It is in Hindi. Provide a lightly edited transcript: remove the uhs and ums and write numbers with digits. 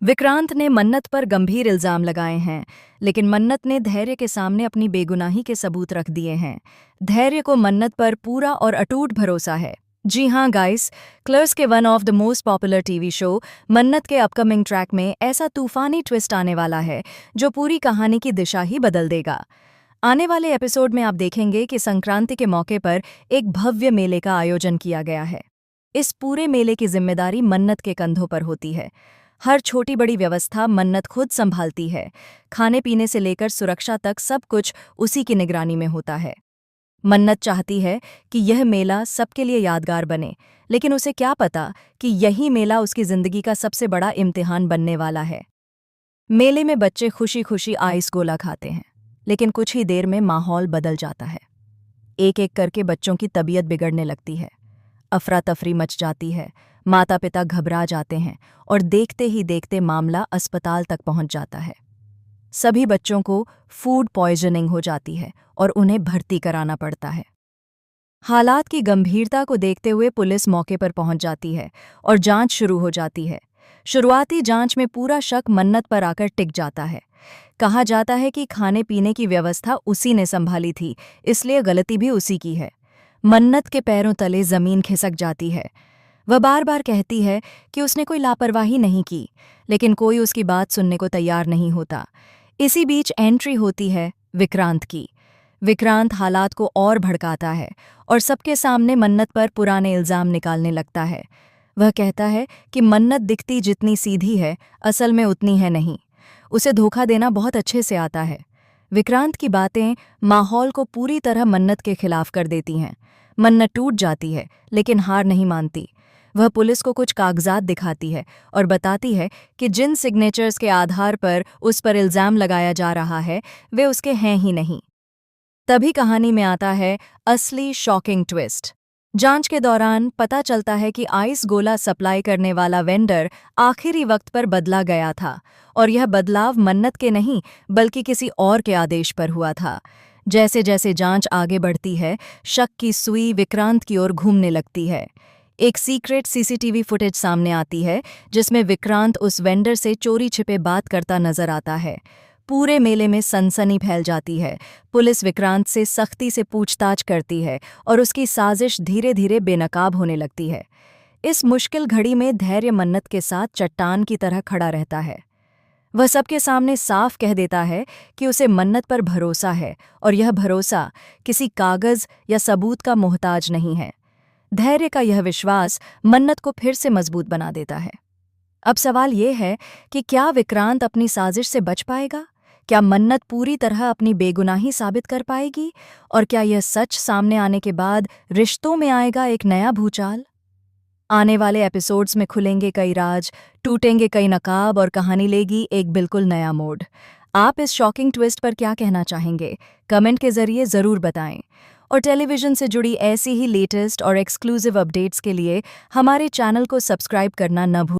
विक्रांत ने मन्नत पर गंभीर इल्जाम लगाए हैं, लेकिन मन्नत ने धैर्य के सामने अपनी बेगुनाही के सबूत रख दिए हैं। धैर्य को मन्नत पर पूरा और अटूट भरोसा है। जी हाँ गाइस, क्लर्स के one of the most popular TV show मन्नत के अपकमिंग ट्रैक में ऐसा तूफानी ट्विस्ट आने वाला है जो पूरी कहानी की दिशा ही बदल देगा। आने वाले एपिसोड में आप देखेंगे कि संक्रांति के मौके पर एक भव्य मेले का आयोजन किया गया है। इस पूरे मेले की जिम्मेदारी मन्नत के कंधों पर होती है। हर छोटी बड़ी व्यवस्था मन्नत खुद संभालती है। खाने पीने से लेकर सुरक्षा तक सब कुछ उसी की निगरानी में होता है। मन्नत चाहती है कि यह मेला सबके लिए यादगार बने, लेकिन उसे क्या पता कि यही मेला उसकी जिंदगी का सबसे बड़ा इम्तिहान बनने वाला है। मेले में बच्चे खुशी खुशी आइस गोला खाते हैं, लेकिन कुछ ही देर में माहौल बदल जाता है। एक एक करके बच्चों की तबीयत बिगड़ने लगती है। अफरा तफरी मच जाती है। माता पिता घबरा जाते हैं और देखते ही देखते मामला अस्पताल तक पहुंच जाता है। सभी बच्चों को फूड पॉइजनिंग हो जाती है और उन्हें भर्ती कराना पड़ता है। हालात की गंभीरता को देखते हुए पुलिस मौके पर पहुंच जाती है और जांच शुरू हो जाती है। शुरुआती जांच में पूरा शक मन्नत पर आकर टिक जाता है। कहा जाता है कि खाने पीने की व्यवस्था उसी ने संभाली थी, इसलिए गलती भी उसी की है। मन्नत के पैरों तले जमीन खिसक जाती है। वह बार बार कहती है कि उसने कोई लापरवाही नहीं की, लेकिन कोई उसकी बात सुनने को तैयार नहीं होता। इसी बीच एंट्री होती है विक्रांत की। विक्रांत हालात को और भड़काता है और सबके सामने मन्नत पर पुराने इल्जाम निकालने लगता है। वह कहता है कि मन्नत दिखती जितनी सीधी है, असल में उतनी है नहीं। उसे धोखा देना बहुत अच्छे से आता है। विक्रांत की बातें माहौल को पूरी तरह मन्नत के खिलाफ कर देती हैं। मन्नत टूट जाती है, लेकिन हार नहीं मानती। वह पुलिस को कुछ कागजात दिखाती है और बताती है कि जिन सिग्नेचर्स के आधार पर उस पर इल्जाम लगाया जा रहा है, वे उसके हैं ही नहीं। तभी कहानी में आता है असली शॉकिंग ट्विस्ट। जांच के दौरान पता चलता है कि आइस गोला सप्लाई करने वाला वेंडर आखिरी वक्त पर बदला गया था, और यह बदलाव मन्नत के नहीं बल्कि किसी और के आदेश पर हुआ था। जैसे जैसे जांच आगे बढ़ती है, शक की सुई विक्रांत की ओर घूमने लगती है। एक सीक्रेट सीसीटीवी फुटेज सामने आती है जिसमें विक्रांत उस वेंडर से चोरी छिपे बात करता नजर आता है। पूरे मेले में सनसनी फैल जाती है। पुलिस विक्रांत से सख्ती से पूछताछ करती है और उसकी साजिश धीरे धीरे बेनकाब होने लगती है। इस मुश्किल घड़ी में धैर्य मन्नत के साथ चट्टान की तरह खड़ा रहता है। वह सबके सामने साफ कह देता है कि उसे मन्नत पर भरोसा है, और यह भरोसा किसी कागज या सबूत का मोहताज नहीं है। धैर्य का यह विश्वास मन्नत को फिर से मजबूत बना देता है। अब सवाल ये है कि क्या विक्रांत अपनी साजिश से बच पाएगा? क्या मन्नत पूरी तरह अपनी बेगुनाही साबित कर पाएगी? और क्या यह सच सामने आने के बाद रिश्तों में आएगा एक नया भूचाल? आने वाले एपिसोड्स में खुलेंगे कई राज, टूटेंगे कई नकाब और कहानी लेगी एक बिल्कुल नया मोड़। आप इस शॉकिंग ट्विस्ट पर क्या कहना चाहेंगे? कमेंट के जरिए ज़रूर बताएं। और टेलीविज़न से जुड़ी ऐसी ही लेटेस्ट और एक्सक्लूसिव अपडेट्स के लिए हमारे चैनल को सब्सक्राइब करना न भूलें।